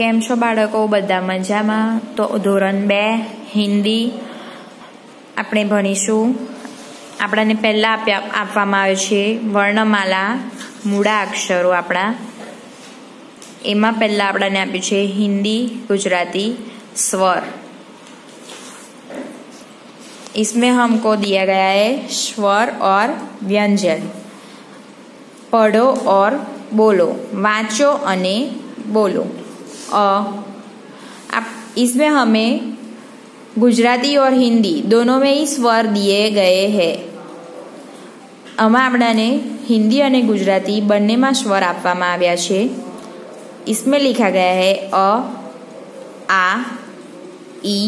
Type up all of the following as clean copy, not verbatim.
केम छो बाळको बधा मजामां। तो धोरण 2 हिंदी આપણે ભણીશું। આપણને પહેલા આપવામાં આવે છે વર્ણમાલા મૂળા અક્ષરો આપણા। એમાં પહેલા આપણને આપ્યું છે हिंदी गुजराती स्वर। इसमें हमको दिया गया है स्वर और व्यंजन। पढ़ो और बोलो, वाँचो अने बोलो। इसमें हमें गुजराती और हिंदी दोनों में ही स्वर दिए गए हैं। आमां आपणाने हिंदी और गुजराती बंने में स्वर आपवामां आव्या छे। इसमें लिखा गया है अ, आ, ई,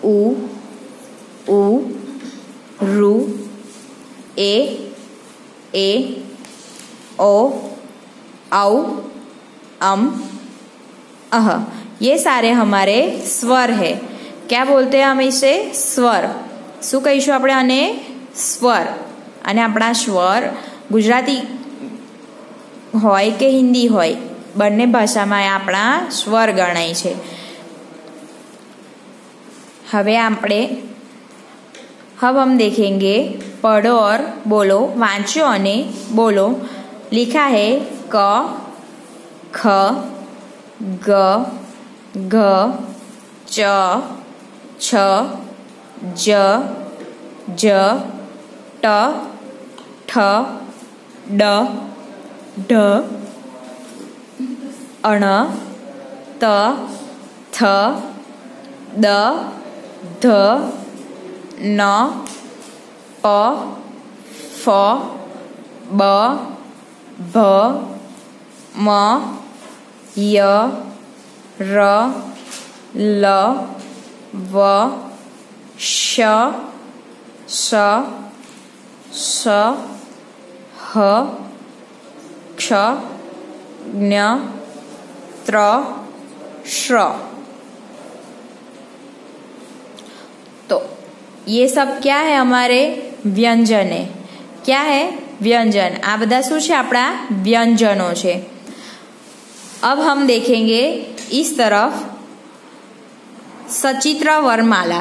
उ, रु, ए, ओ, औ, अह। ये सारे हमारे स्वर है। क्या बोलते हैं हम इसे? स्वर। शू कहीशुं आपणे आने? स्वर। अने आपणा स्वर गुजराती होय के हिंदी होय बंने भाषामां आपणा स्वर गणाय छे। अब हम देखेंगे पढ़ो और बोलो, वाँचो अने बोलो। लिखा है क, ख, ग, घ, च, छ, ज, ट, ठ, ड, ढ, अण, त, थ, द, ध, न, प, फ, ब, भ, म, य, र, ल, व, श, स, ह, क्ष, ज्ञ, त्र, श्र। तो ये सब क्या है? हमारे व्यंजन है। क्या है? व्यंजन। आ बधा शू छे? आपड़ा व्यंजनों छे। अब हम देखेंगे इस तरफ सचित्र वर्णमाला,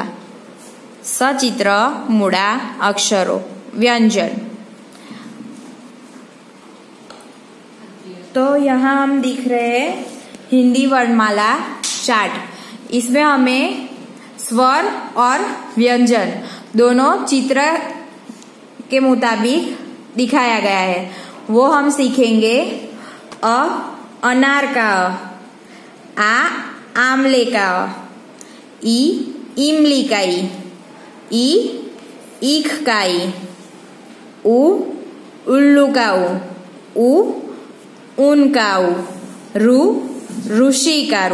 सचित्र मूड़ा अक्षरों, व्यंजन। तो यहाँ हम दिख रहे हैं हिंदी वर्णमाला चार्ट। इसमें हमें स्वर और व्यंजन दोनों चित्र के मुताबिक दिखाया गया है। वो हम सीखेंगे अनार का आ, आमले का इमली का ईख का उल्लू का ऊन का ऋषि का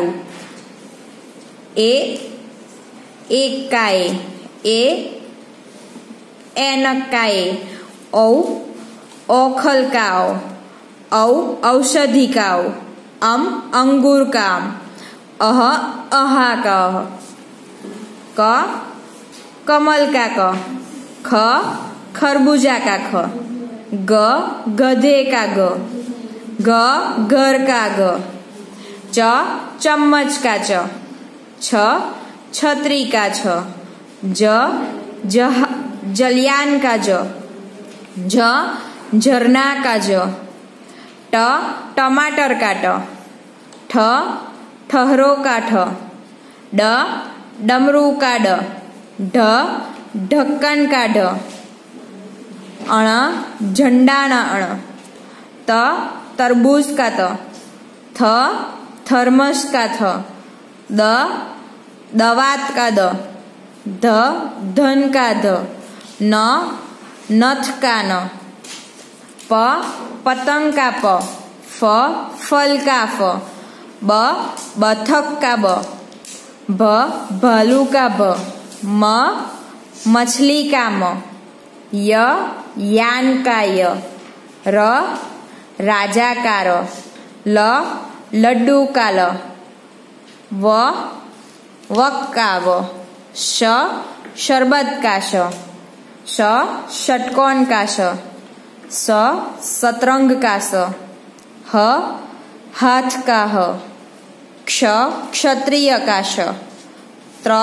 एक का एनक का औखल का औषधि का अंगूर का अहा का क, कमल का ख, खरबूजा का ख, गधे का घ, घर का घ, चम्मच का छ, छतरी का छ, जलियान का झरना का टमाटर का ठहरो का डमरू का ढक्कन का झंडा ना तरबूज का थर्मस का दवात का धन का नथ का पतंग का फल का बतख का भालू का म, मछली का म, यान का र, राजा का र, लड्डू का ल, वक का व, शरबत का षटकोण का स, शतरंग का स, हाथ का ह, क्ष क्षत्रिय का श, त्र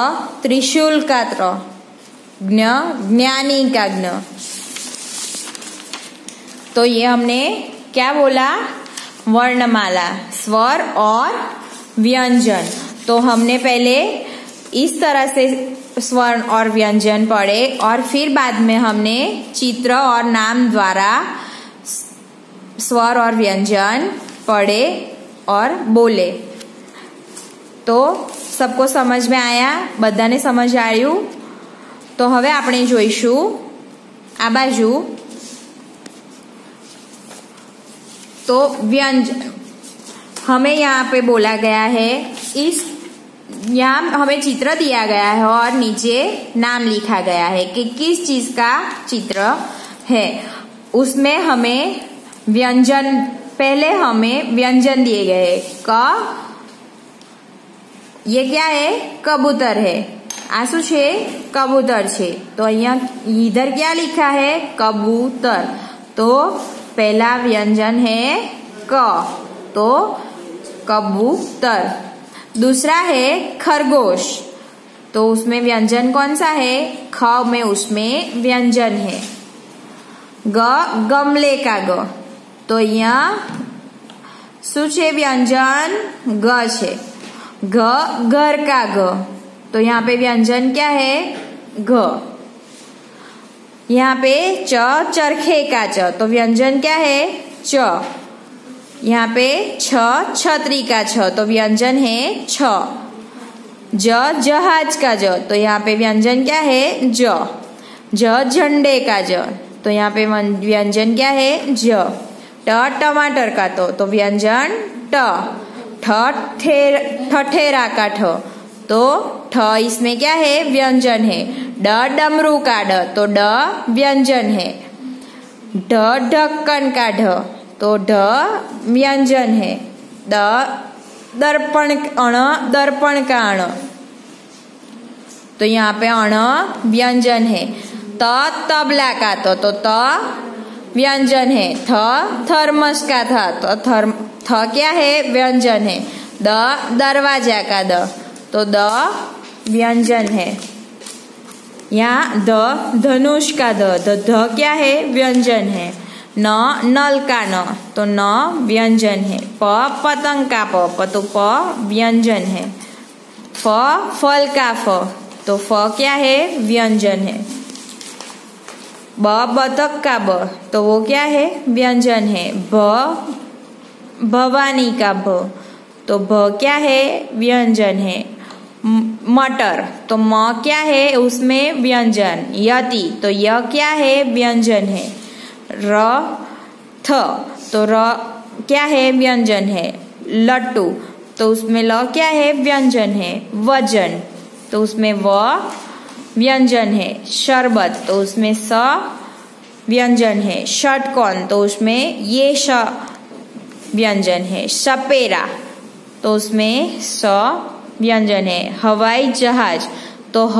त्रिशूल का त्र, ज्ञ ज्ञानी का ज्ञ। तो ये हमने क्या बोला, वर्णमाला, स्वर और व्यंजन। तो हमने पहले इस तरह से स्वर और व्यंजन पढ़े और फिर बाद में हमने चित्र और नाम द्वारा स्वर और व्यंजन पढ़े और बोले। तो सबको समझ में आया, बधाने समझ आयु। तो हवे आपणे जोईशुं आ बाजू। तो व्यंजन हमें यहाँ पे बोला गया है, इस यहाँ हमें चित्र दिया गया है और नीचे नाम लिखा गया है कि किस चीज का चित्र है। उसमें हमें व्यंजन, पहले हमें व्यंजन दिए गए। क ये क्या है, कबूतर है। आसू छे, कबूतर छे। तो यहाँ इधर क्या लिखा है, कबूतर। तो पहला व्यंजन है क, तो कबूतर। दूसरा है खरगोश, तो उसमें व्यंजन कौन सा है, ख में उसमें व्यंजन है। ग गमले का ग, तो यहाँ શું છે व्यंजन, ग છે। घ घर का घ, तो यहाँ पे व्यंजन क्या है, घ। यहाँ पे च चरखे का च, तो व्यंजन क्या है, च। यहाँ पे छ छतरी का छ, तो व्यंजन है छ। ज जहाज का ज, तो यहाँ पे व्यंजन क्या है, ज। ज झंडे का ज, तो यहाँ पे व्यंजन क्या है, ज। ट टमाटर का तो व्यंजन ट। ठ ठठेरा का ठ, तो ठ इसमें क्या है, व्यंजन है। ड डमरू का ड, तो ड व्यंजन है। ढ ढक्कन का ढ, तो ढ व्यंजन है। द दर्पण अण, दर्पण का अण, तो यहाँ पे अण व्यंजन है। त तबला का तो त व्यंजन है। थ थर्मस का था, तो थ क्या है, व्यंजन है। द दरवाजा का द, तो द व्यंजन है। यहाँ ध धनुष का ध क्या है, व्यंजन है। न नल का न, तो न व्यंजन है। प पतंग का प, तो प व्यंजन है। फ फल का फ, तो फ क्या है, व्यंजन है। ब बतख का ब, तो वो क्या है, व्यंजन है। भ भवानी का भ, तो भ क्या है, व्यंजन है। मटर, तो म क्या है, उसमें व्यंजन। यति, तो य क्या है, व्यंजन है। र थ, तो र क्या है, व्यंजन है। लट्टू, तो उसमें ल क्या है, व्यंजन है। वजन, तो उसमें व व्यंजन है। शरबत, तो उसमें स व्यंजन है। षटकोण, तो उसमें ये श व्यंजन है। सपेरा, तो उसमें स व्यंजन है। हवाई जहाज, तो ह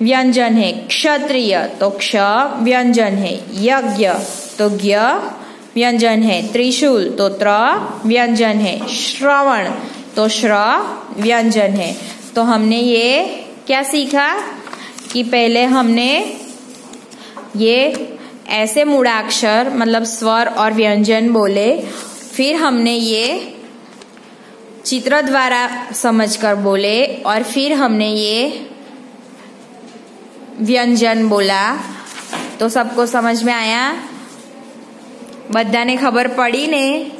व्यंजन है। क्षत्रिय, तो क्ष व्यंजन है। यज्ञ, तो ज्ञ व्यंजन है। त्रिशूल, तो त्र व्यंजन है। श्रवण, तो श्र व्यंजन है। तो हमने ये क्या सीखा कि पहले हमने ये ऐसे मूढ़ाक्षर मतलब स्वर और व्यंजन बोले, फिर हमने ये चित्र द्वारा समझकर बोले और फिर हमने ये व्यंजन बोला। तो सबको समझ में आया, बधाने खबर पड़ी ने।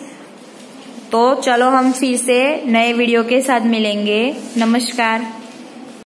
तो चलो हम फिर से नए वीडियो के साथ मिलेंगे। नमस्कार।